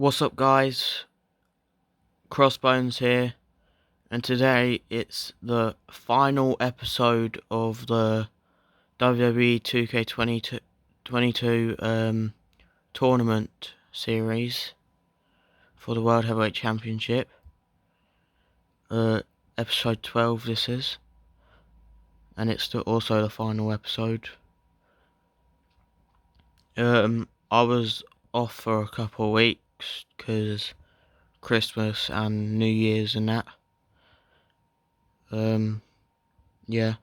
What's up, guys? Crossbones here, and today it's the final episode of the WWE2K22 tournament series for the World Heavyweight Championship. Episode 12 this is, and it's also the final episode. I was off for a couple of weeks because Christmas and New Year's and that. Yeah.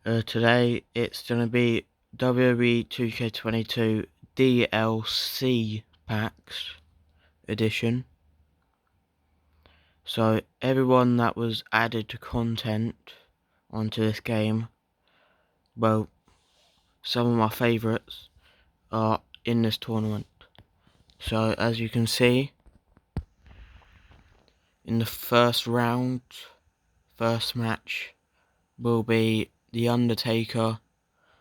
Today it's gonna be WWE2K22 DLC packs edition. So everyone that was added to content onto this game, well, some of my favourites are in this tournament. So as you can see, in the first round, first match will be The Undertaker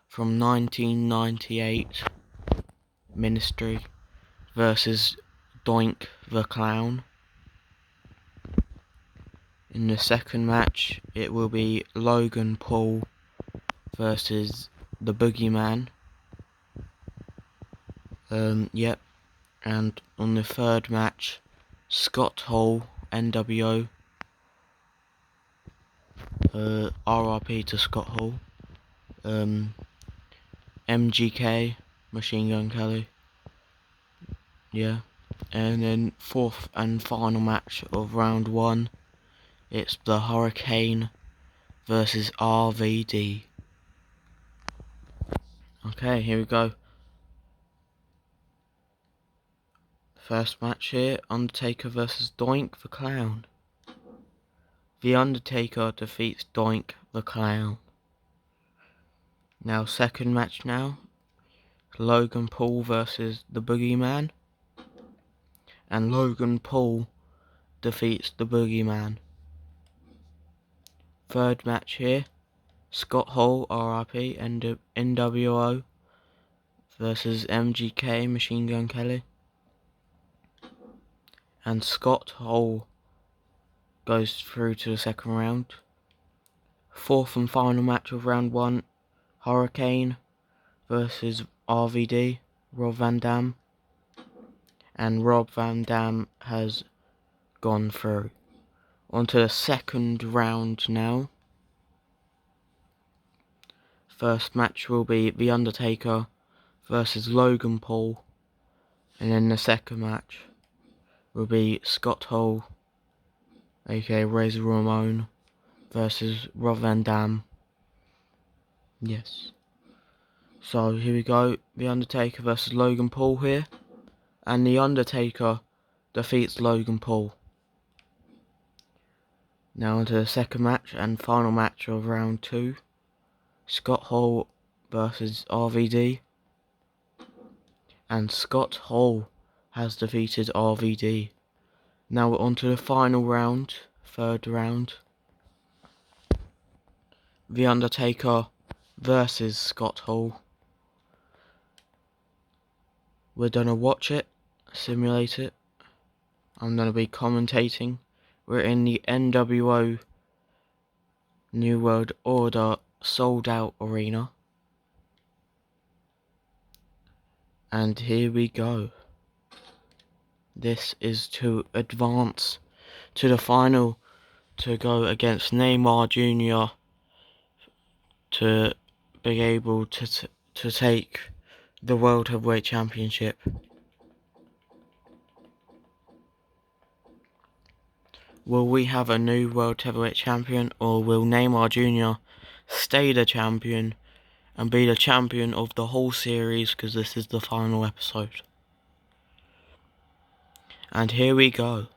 from 1998 Ministry versus Doink the Clown. In the second match, it will be Logan Paul versus the Boogeyman. Yep. And on the third match, Scott Hall, NWO. RIP to Scott Hall. MGK, Machine Gun Kelly. Yeah. And then fourth and final match of round one, it's the Hurricane versus RVD. Okay, here we go. First match here, Undertaker versus Doink the Clown. The Undertaker defeats Doink the Clown. Now second match now, Logan Paul versus the Boogeyman. And Logan Paul defeats the Boogeyman. Third match here, Scott Hall, RIP, NWO versus MGK, Machine Gun Kelly. And Scott Hall goes through to the second round. Fourth and final match of round one, Hurricane versus RVD, Rob Van Dam. And Rob Van Dam has gone through. On to the second round now. First match will be The Undertaker versus Logan Paul. And then the second match will be Scott Hall, aka Razor Ramon, versus Rob Van Dam. Yes. So here we go, The Undertaker versus Logan Paul here. And The Undertaker defeats Logan Paul. Now onto the second match and final match of round two. Scott Hall versus RVD. And Scott Hall has defeated RVD. Now we're on to the final round, third round. The Undertaker versus Scott Hall. We're gonna watch it, simulate it. I'm gonna be commentating. We're in the NWO New World Order sold out arena. And here we go. This is to advance to the final to go against Neymar Jr. to be able to take the World Heavyweight Championship. Will we have a new World Heavyweight Champion, or will Neymar Jr. stay the champion and be the champion of the whole series, because this is the final episode? And here we go.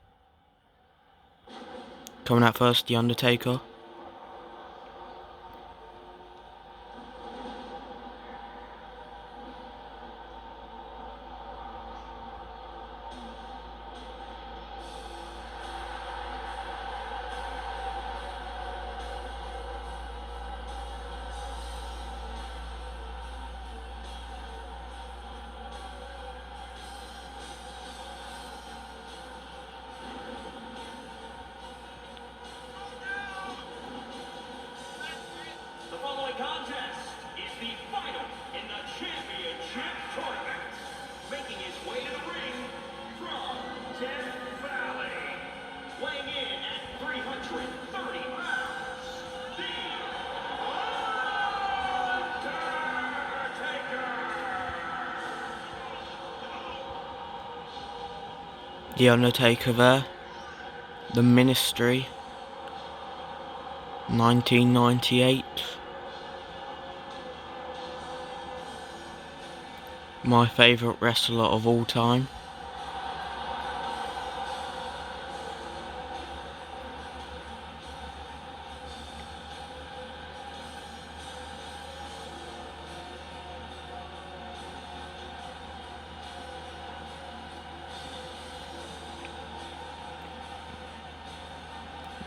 Coming out first, The Undertaker. The Undertaker there. The Ministry. 1998. My favourite wrestler of all time.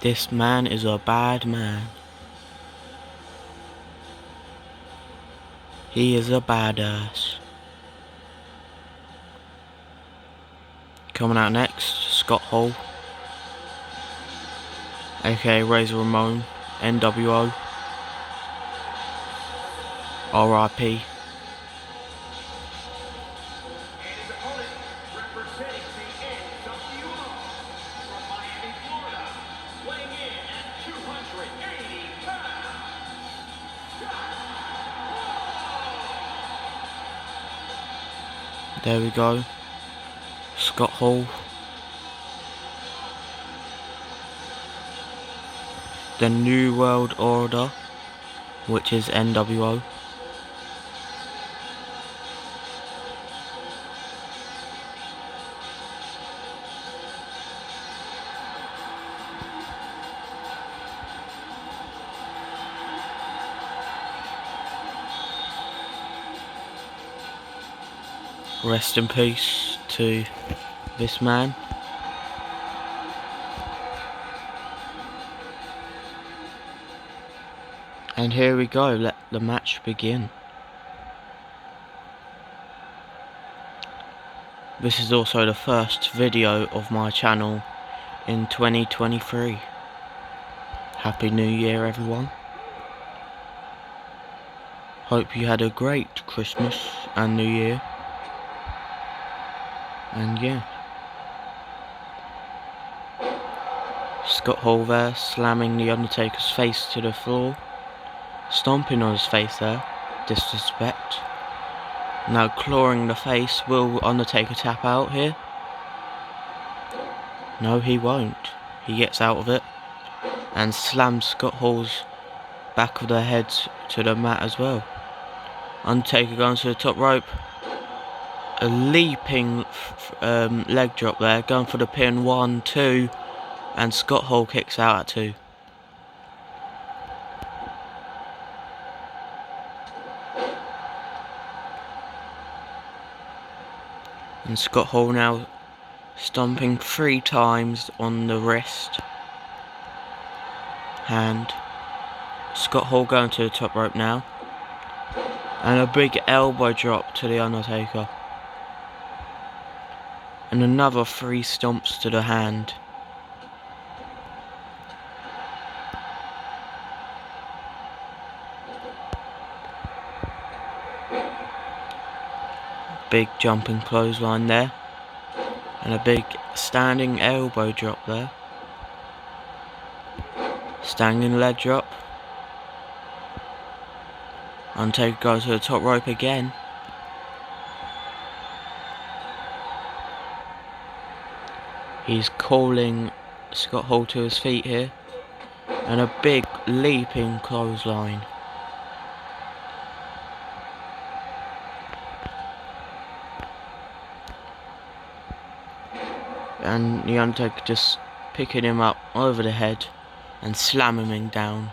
This man is a bad man. He is a badass. Coming out next, Scott Hall, aka Razor Ramon, NWO, RIP. There we go. Scott Hall. The New World Order, which is NWO. Rest in peace to this man. And here we go, let the match begin. This is also the first video of my channel in 2023. Happy New Year, everyone. Hope you had a great Christmas and New Year. And yeah. Scott Hall there, slamming the Undertaker's face to the floor. Stomping on his face there. Disrespect. Now clawing the face. Will Undertaker tap out here? No, he won't. He gets out of it. And slams Scott Hall's back of the head to the mat as well. Undertaker going to the top rope. A leaping leg drop there, going for the pin, 1, 2, and Scott Hall kicks out at 2. And Scott Hall now stomping 3 times on the wrist, hand. Scott Hall going to the top rope now, and a big elbow drop to the Undertaker. And another 3 stomps to the hand. Big jumping clothesline there. And a big standing elbow drop there. Standing leg drop. Undertaker goes to the top rope again. He's calling Scott Hall to his feet here. And a big leaping clothesline. And the Undertaker just picking him up over the head and slamming him down,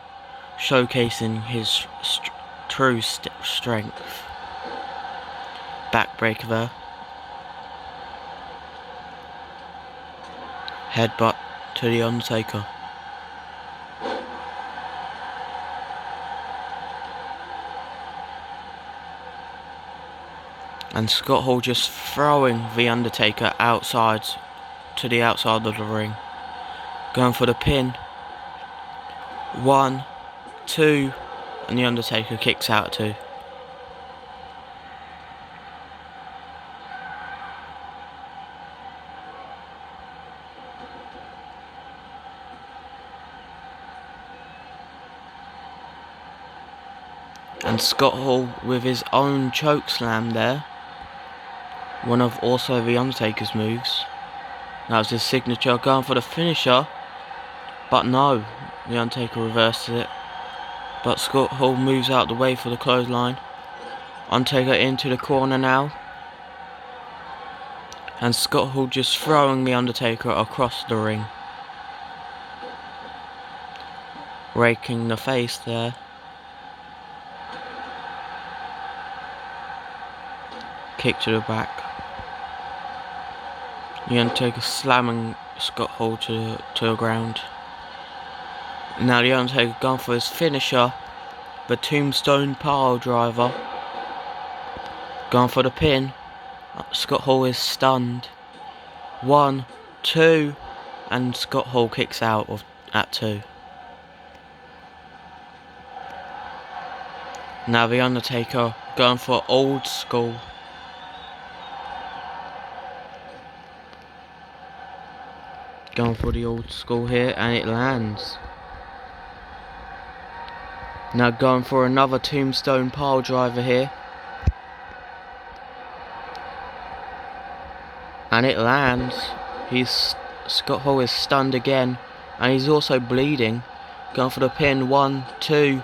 showcasing his true strength. Backbreaker there. Headbutt to the Undertaker. And Scott Hall just throwing the Undertaker outside to the outside of the ring. Going for the pin. 1, 2, and the Undertaker kicks out at 2. And Scott Hall with his own choke slam there. One of also the Undertaker's moves. That was his signature, going for the finisher. But no, The Undertaker reverses it. But Scott Hall moves out the way for the clothesline. Undertaker into the corner now. And Scott Hall just throwing The Undertaker across the ring. Raking the face there. Kick to the back. The Undertaker slamming Scott Hall to the ground. Now The Undertaker going for his finisher. The Tombstone Pile Driver. Going for the pin. Scott Hall is stunned. 1, 2, and Scott Hall kicks out at 2. Now The Undertaker going for old school. Going for the old school here, and it lands. Now going for another Tombstone Pile Driver here. And it lands. Scott Hall is stunned again, and he's also bleeding. Going for the pin. 1, 2,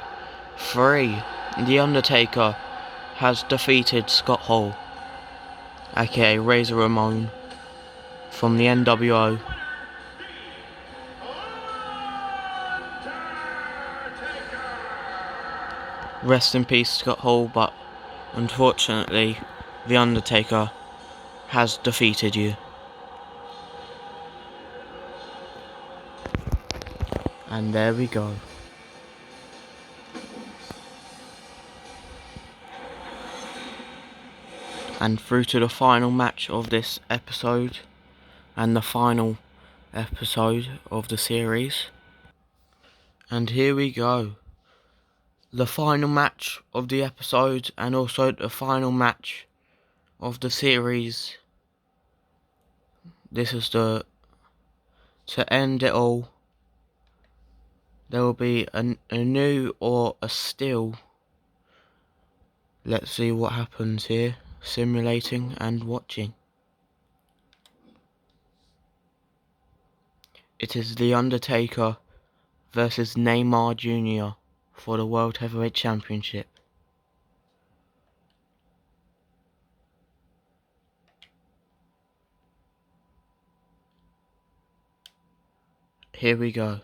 3. The Undertaker has defeated Scott Hall, aka Razor Ramon from the NWO. Rest in peace, Scott Hall, but unfortunately, The Undertaker has defeated you. And there we go. And through to the final match of this episode, and the final episode of the series. And here we go. The final match of the episode, and also the final match of the series. This is to end it all. There will be a new or a still. Let's see what happens here. Simulating and watching. It is The Undertaker versus Neymar Jr. for the World Heavyweight Championship. Here we go.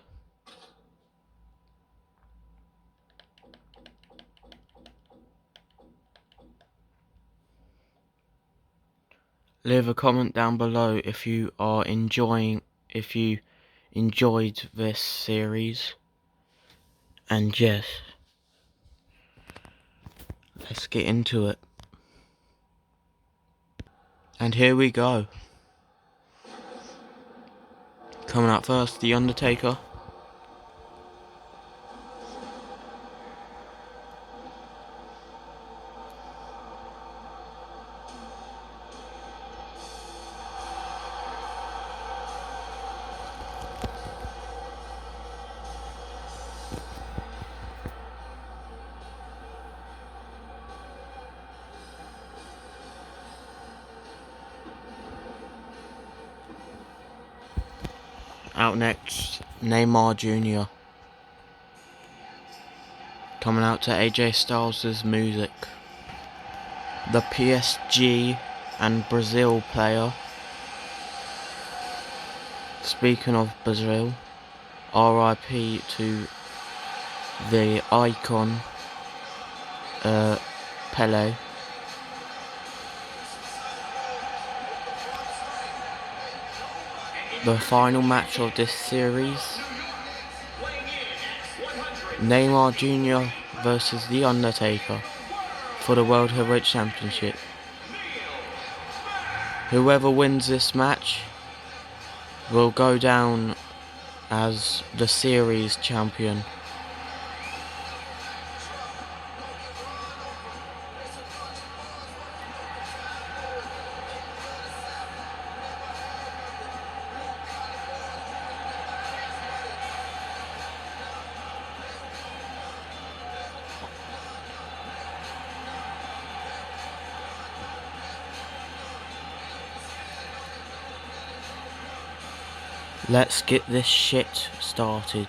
Leave a comment down below if you enjoyed this series. And yes, let's get into it. And here we go. Coming up first, The Undertaker. Out next, Neymar Jr. Coming out to AJ Styles' music. The PSG and Brazil player. Speaking of Brazil, RIP to the icon Pelé. The final match of this series, Neymar Jr. versus The Undertaker for the World Heavyweight Championship. Whoever wins this match will go down as the series champion. Let's get this shit started.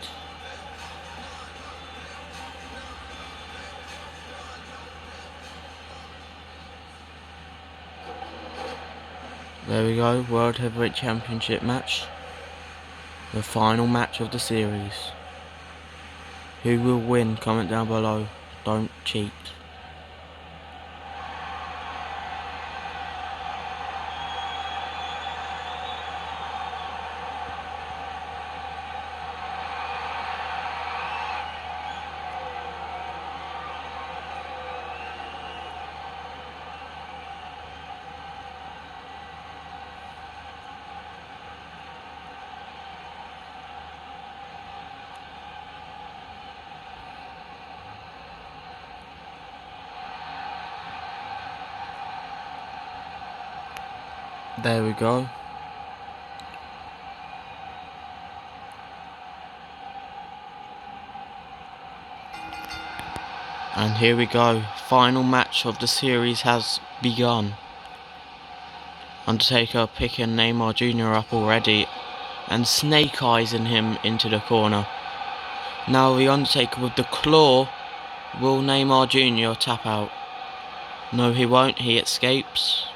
There we go, World Heavyweight Championship match. The final match of the series. Who will win? Comment down below. Don't cheat. There we go. And here we go. Final match of the series has begun. Undertaker picking Neymar Jr. up already and snake eyesing him into the corner. Now the Undertaker with the claw. Will Neymar Jr. tap out? No, he won't. He escapes.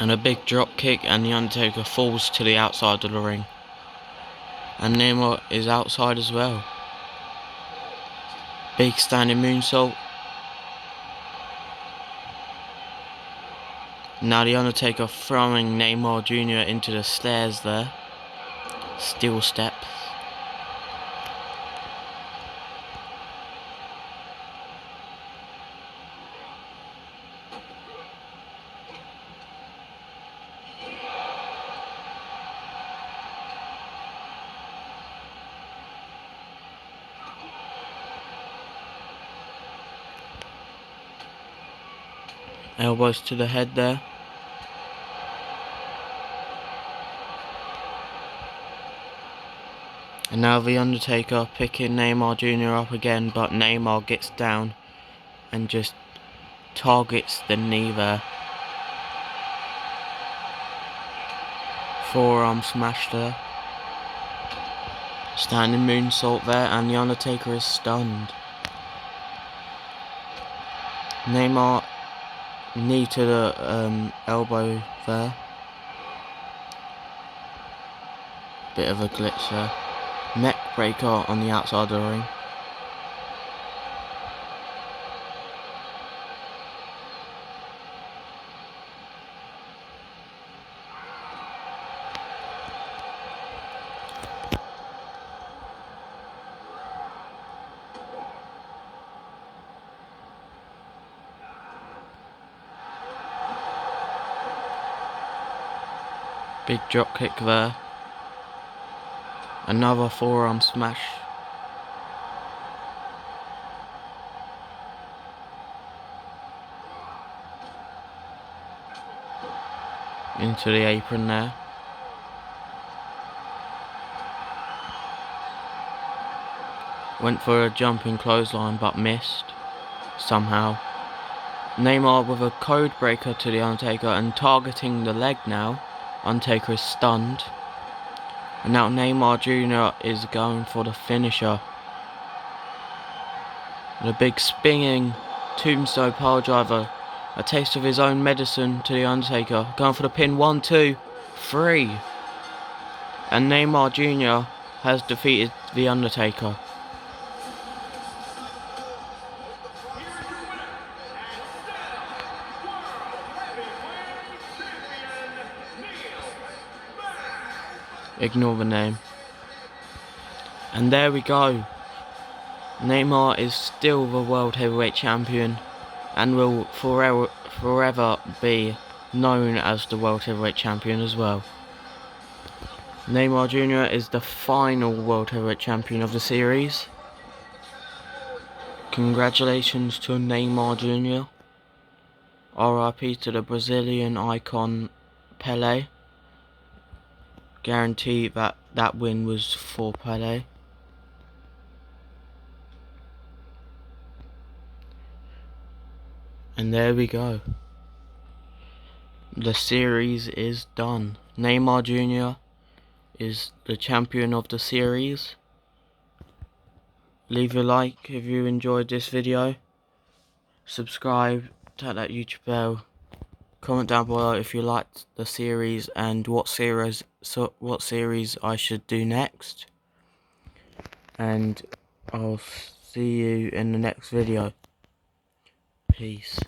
And a big drop kick, and the Undertaker falls to the outside of the ring. And Neymar is outside as well. Big standing moonsault. Now the Undertaker throwing Neymar Jr. into the stairs there. Steel steps. Elbows to the head there. And now the Undertaker picking Neymar Jr. up again, but Neymar gets down and just targets the knee there. Forearm smash there. Standing moonsault there, and the Undertaker is stunned. Neymar knee to the elbow there. Bit of a glitch there. Neck breaker on the outside of the ring. Big drop kick there. Another forearm smash. Into the apron there. Went for a jumping clothesline but missed. Somehow. Neymar with a code breaker to the Undertaker and targeting the leg now. Undertaker is stunned. And now Neymar Jr. is going for the finisher. The big spinning tombstone pile driver. A taste of his own medicine to the Undertaker. Going for the pin. 1, 2, 3. And Neymar Jr. has defeated the Undertaker. Ignore the name. And there we go. Neymar is still the World Heavyweight Champion and will forever be known as the World Heavyweight Champion as well. Neymar Jr. is the final World Heavyweight Champion of the series. Congratulations to Neymar Jr. RIP to the Brazilian icon Pelé. Guarantee that win was for Pelé. And there we go. The series is done. Neymar Jr. is the champion of the series. Leave a like if you enjoyed this video. Subscribe, tap that YouTube bell. Comment down below if you liked the series and what series I should do next. And I'll see you in the next video. Peace.